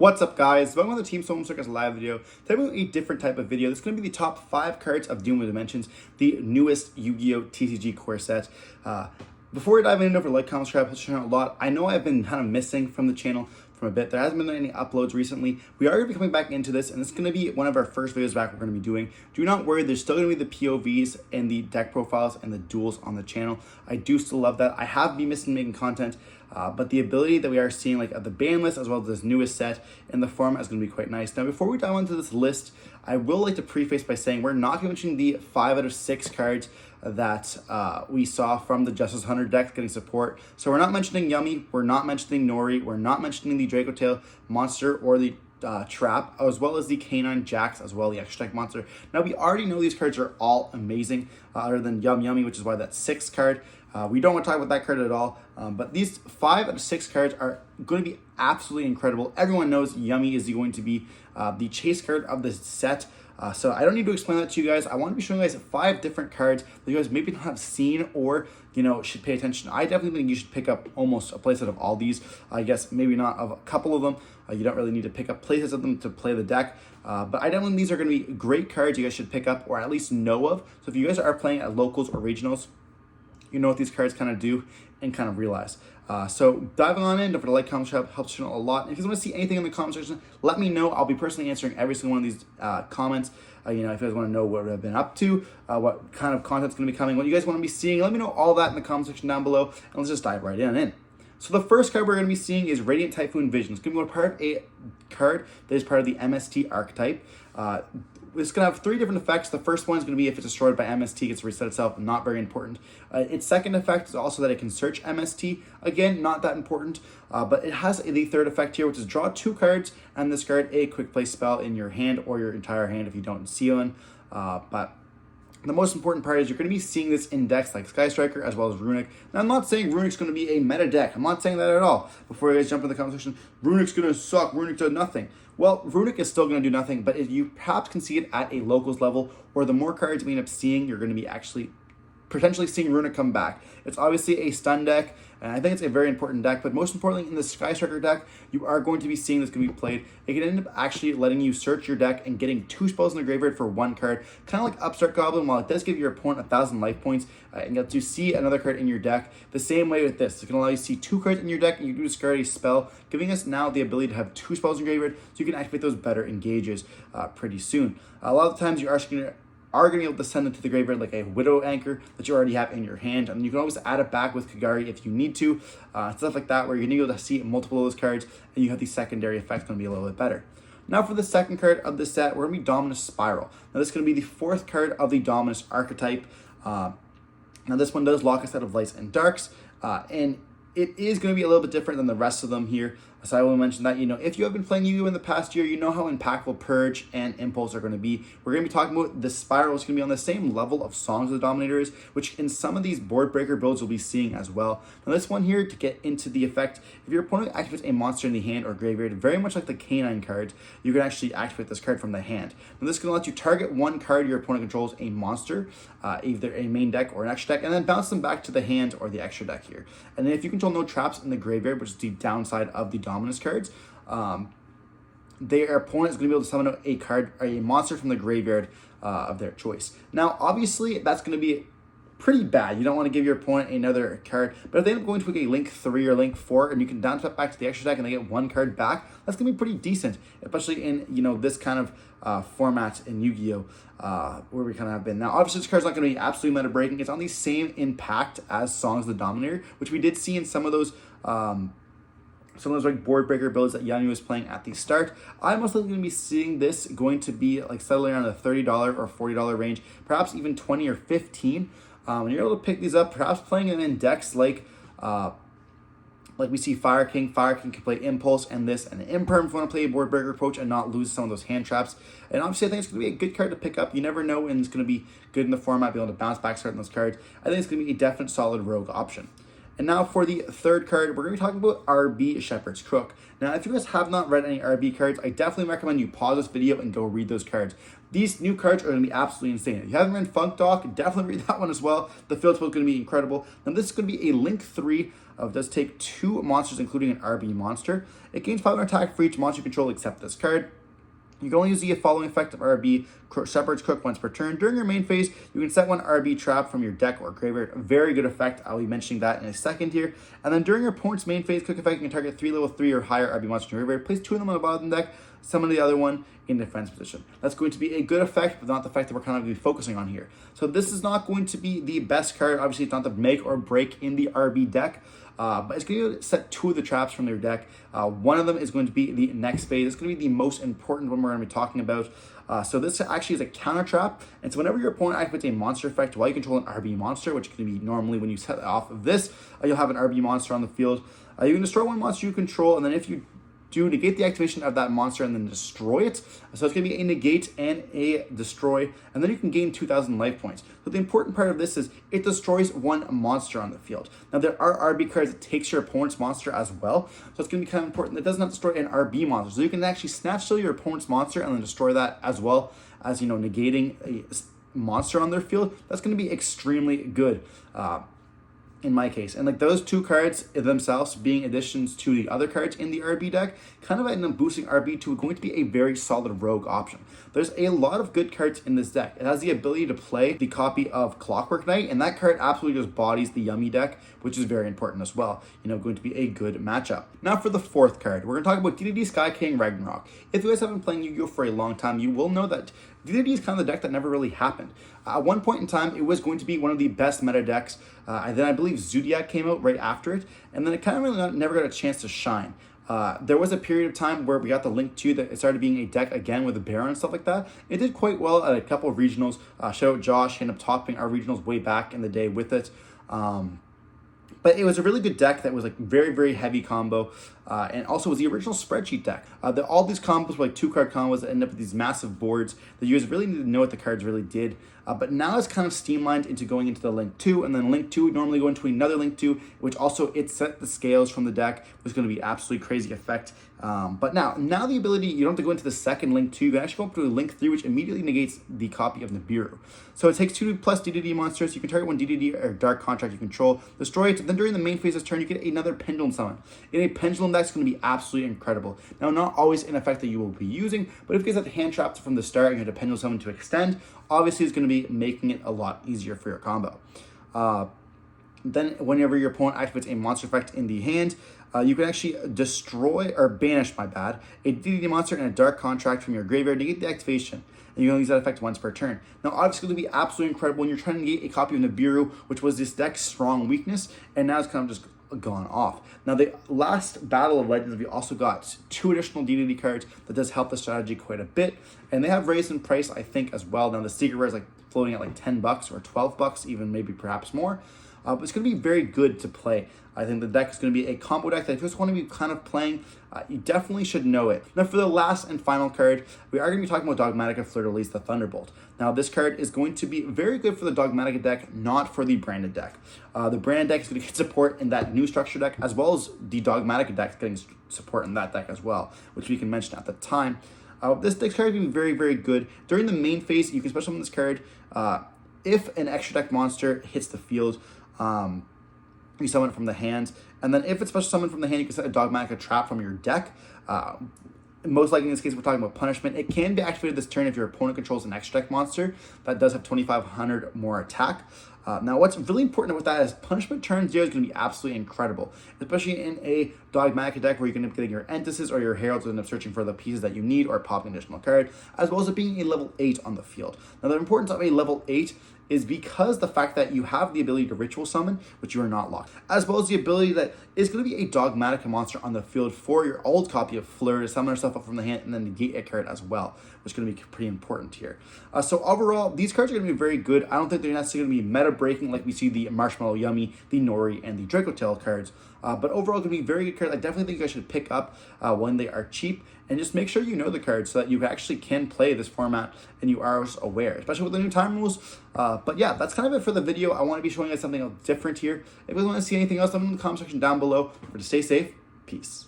What's up, guys? Welcome to the Team Solemn Circus live video. Today we're doing a different type of video. This is going to be the top 5 cards of Dueling with Dimensions, the newest Yu-Gi-Oh! TCG core set. Before we dive in, over like, comment, subscribe, push a lot. I know I've been kind of missing from the channel from a bit. There hasn't been any uploads recently. We are going to be coming back into this, and it's going to be one of our first videos back we're going to be doing. Do not worry, there's still going to be the POVs and the deck profiles and the duels on the channel. I do still love that. I have been missing making content. But the ability that we are seeing like at the ban list as well as this newest set in the format is going to be quite nice. Now, before we dive into this list, I will like to preface by saying we're not going to mention the 5 out of 6 cards that we saw from the Justice Hunter deck getting support. So we're not mentioning Yummy, we're not mentioning Nori, we're not mentioning the Draco Tail monster or the Trap, as well as the Canine Jax, as well the extra deck monster. Now, we already know these cards are all amazing, other than Yummy, which is why that's 6th card. We don't want to talk about that card at all, but these 5 out of 6 cards are going to be absolutely incredible. Everyone knows Yummy is going to be the chase card of this set. So I don't need to explain that to you guys. I want to be showing you guys 5 different cards that you guys maybe not have seen or, you know, should pay attention. I definitely think you should pick up almost a playset of all these. I guess maybe not of a couple of them. You don't really need to pick up playsets of them to play the deck. But I definitely think these are going to be great cards you guys should pick up or at least know of. So if you guys are playing at locals or regionals, you know what these cards kind of do and kind of realize. So diving on in, don't forget to like, comment, subscribe, helps channel a lot. And if you want to see anything in the comment section, let me know. I'll be personally answering every single one of these comments. You know, if you guys want to know what I've been up to, what kind of content's going to be coming, what you guys want to be seeing, let me know all that in the comment section down below. And let's just dive right in. So the first card we're going to be seeing is Radiant Typhoon Vision. It's going to be part of a card that is part of the MST archetype. It's going to have 3 different effects. The first one is going to be if it's destroyed by MST, it gets reset itself. Not very important. Its second effect is also that it can search MST. Again, not that important. But it has the third effect here, which is draw 2 cards and discard a quick play spell in your hand or your entire hand if you don't see one. But the most important part is you're going to be seeing this in decks like Sky Striker as well as Runic. Now, I'm not saying Runic's going to be a meta deck. I'm not saying that at all. Before you guys jump in the comment section, Runic's going to suck. Runic does nothing. Well, Runic is still going to do nothing, but if you perhaps can see it at a locals level, or the more cards we end up seeing, you're going to be actually potentially seeing Runic come back. It's obviously a stun deck, and I think it's a very important deck, but most importantly, in the Sky Striker deck, you are going to be seeing this going to be played. It can end up actually letting you search your deck and getting 2 spells in the graveyard for 1 card, kind of like Upstart Goblin. While it does give your opponent 1,000 life points, and get to see another card in your deck, the same way with this. It can allow you to see 2 cards in your deck, and you do discard a spell, giving us now the ability to have 2 spells in graveyard, so you can activate those better engages pretty soon. A lot of the times, you are going to be able to send it to the graveyard like a Widow Anchor that you already have in your hand. And you can always add it back with Kagari if you need to. Stuff like that where you're going to be able to see multiple of those cards and you have the secondary effects going to be a little bit better. Now for the second card of this set, we're going to be Dominus Spiral. Now this is going to be the 4th card of the Dominus archetype. Now this one does lock us out of lights and darks. And it is going to be a little bit different than the rest of them here. So I will mention that, you know, if you have been playing Yu-Gi-Oh! In the past year, you know how impactful Purge and Impulse are going to be. We're going to be talking about the Spiral is going to be on the same level of Songs of the Dominator is, which in some of these board breaker builds you'll be seeing as well. Now this one here, to get into the effect, if your opponent activates a monster in the hand or graveyard, very much like the Canine card, you can actually activate this card from the hand. Now this can let you target 1 card your opponent controls a monster, either a main deck or an extra deck, and then bounce them back to the hand or the extra deck here. And then if you control no traps in the graveyard, which is the downside of the Dominus cards, their opponent is going to be able to summon a card or a monster from the graveyard of their choice. Now, obviously, that's going to be pretty bad. You don't want to give your opponent another card, but if they end up going to a Link 3 or Link 4 and you can down step back to the extra deck and they get 1 card back, that's going to be pretty decent, especially in, you know, this kind of format in Yu-Gi-Oh! Where we kind of have been. Now, obviously, this card's not going to be absolutely meta breaking. It's on the same impact as Songs of the Dominator, which we did see in some of those like board breaker builds that Yanu was playing at the start. I'm most likely going to be seeing this going to be like settling around the $30 or $40 range, perhaps even 20 or 15. And you're able to pick these up, perhaps playing them in decks like we see Fire King. Fire King can play Impulse and this and Imperm if you want to play a board breaker approach and not lose some of those hand traps. And obviously, I think it's going to be a good card to pick up. You never know when it's going to be good in the format, be able to bounce back certain those cards. I think it's going to be a definite solid rogue option. And now for the third card, we're going to be talking about RB Shepherd's Crook. Now, if you guys have not read any RB cards, I definitely recommend you pause this video and go read those cards. These new cards are going to be absolutely insane. If you haven't read Funk Doc, definitely read that one as well. The field spell is going to be incredible. Now, this is going to be a Link 3 of does take 2 monsters, including an RB monster. It gains 500 attack for each monster you control except this card. You can only use the following effect of RB Shepherd's Crook once per turn. During your main phase, you can set one RB trap from your deck or graveyard. A very good effect. I'll be mentioning that in a second here. And then during your opponent's main phase quick effect, you can target 3 level 3 or higher RB monsters in your graveyard. Place 2 of them on the bottom of the deck, summon the other one in defense position. That's going to be a good effect, but not the effect that we're kind of going to be focusing on here. So this is not going to be the best card. Obviously, it's not the make or break in the RB deck. But it's going to set 2 of the traps from their deck. One of them is going to be the next phase. It's going to be the most important one we're going to be talking about. So this actually is a counter trap. And so whenever your opponent activates a monster effect while you control an RB monster, which can be normally when you set off of this, you'll have an RB monster on the field. You can destroy one monster you control, and then if you do negate the activation of that monster and then destroy it. So it's going to be a negate and a destroy, and then you can gain 2,000 life points. So the important part of this is it destroys one monster on the field. Now there are RB cards that takes your opponent's monster as well, so it's going to be kind of important. It does not destroy an RB monster, so you can actually snatch steal your opponent's monster and then destroy that as well as, you know, negating a monster on their field. That's going to be extremely good. In my case, and like those 2 cards themselves being additions to the other cards in the RB deck kind of end up boosting RB to going to be a very solid rogue option. There's a lot of good cards in this deck. It has the ability to play the copy of Clockwork Knight, and that card absolutely just bodies the Yummy deck, which is very important as well. You know, going to be a good matchup. Now for the 4th card, we're going to talk about DDD Sky King Ragnarok. If you guys have been playing Yu-Gi-Oh for a long time, you will know that DDD is kind of the deck that never really happened. At one point in time, it was going to be one of the best meta decks, and then I believe Zodiac came out right after it, and then it kind of really never got a chance to shine. There was a period of time where we got the Link 2 that it started being a deck again with the Baron and stuff like that. It did quite well at a couple of regionals. Shout out Josh, he ended up topping our regionals way back in the day with it. But it was a really good deck that was like very, very heavy combo. And also was the original spreadsheet deck. All these combos were like 2-card combos that end up with these massive boards that you guys really need to know what the cards really did. But now it's kind of streamlined into going into the Link 2, and then Link 2 would normally go into another Link 2, which also it set the scales from the deck. It was going to be absolutely crazy effect. But now the ability, you don't have to go into the second Link 2, you can actually go up to a Link 3, which immediately negates the copy of Nibiru. So it takes 2+ DDD monsters. You can target one DDD or Dark Contract you control, destroy it, and then during the main phase of turn, you get another Pendulum Summon. In a Pendulum deck, it's going to be absolutely incredible. Now, not always an effect that you will be using, but if you guys have the hand traps from the start and you have a Pendulum Summon to extend, obviously it's going to be making it a lot easier for your combo. Then whenever your opponent activates a monster effect in the hand, you can actually destroy or banish, a DDD monster and a Dark Contract from your graveyard to negate the activation. And you can only use that effect once per turn. Now, obviously, it's going to be absolutely incredible when you're trying to negate a copy of Nibiru, which was this deck's strong weakness, and now it's kind of just gone off. Now, the last Battle of Legends, we also got 2 additional DDD cards that does help the strategy quite a bit, and they have raised in price, I think, as well. Now, the Secret Rare is like floating at like $10 or $12, even maybe perhaps more. But it's going to be very good to play. I think the deck is going to be a combo deck that if you just want to be kind of playing, you definitely should know it. Now for the last and final card, we are going to be talking about Dogmatica Fleur-de-Lis, the Thunderbolt. Now this card is going to be very good for the Dogmatica deck, not for the branded deck. The branded deck is going to get support in that new structure deck, as well as the Dogmatica deck is getting support in that deck as well, which we can mention at the time. This deck card is going to be very, very good. During the main phase, you can special summon this card. If an extra deck monster hits the field, you summon it from the hand, and then if it's special summoned from the hand, you can set a Dogmatica trap from your deck. Most likely in this case, we're talking about punishment. It can be activated this turn if your opponent controls an extra deck monster that does have 2,500 more attack. Now, what's really important with that is punishment turn 0 is going to be absolutely incredible, especially in a Dogmatica deck where you can end up getting your Entices or your Heralds and end up searching for the pieces that you need or popping an additional card, as well as it being a level 8 on the field. Now, the importance of a level 8 is because the fact that you have the ability to ritual summon, which you are not locked, as well as the ability that is going to be a Dogmatica monster on the field for your old copy of Fleur to summon herself up from the hand and then negate a card as well, which is going to be pretty important here. So overall, these cards are going to be very good. I don't think they're necessarily going to be meta breaking like we see the Marshmallow Yummy, the Nori, and the Draco Tail cards. But overall, going to be very good cards. I definitely think you guys should pick up when they are cheap and just make sure you know the cards so that you actually can play this format and you are aware, especially with the new time rules. But yeah, that's kind of it for the video. I want to be showing you something different here. If you want to see anything else, let me know in the comment section down below. To stay safe, peace.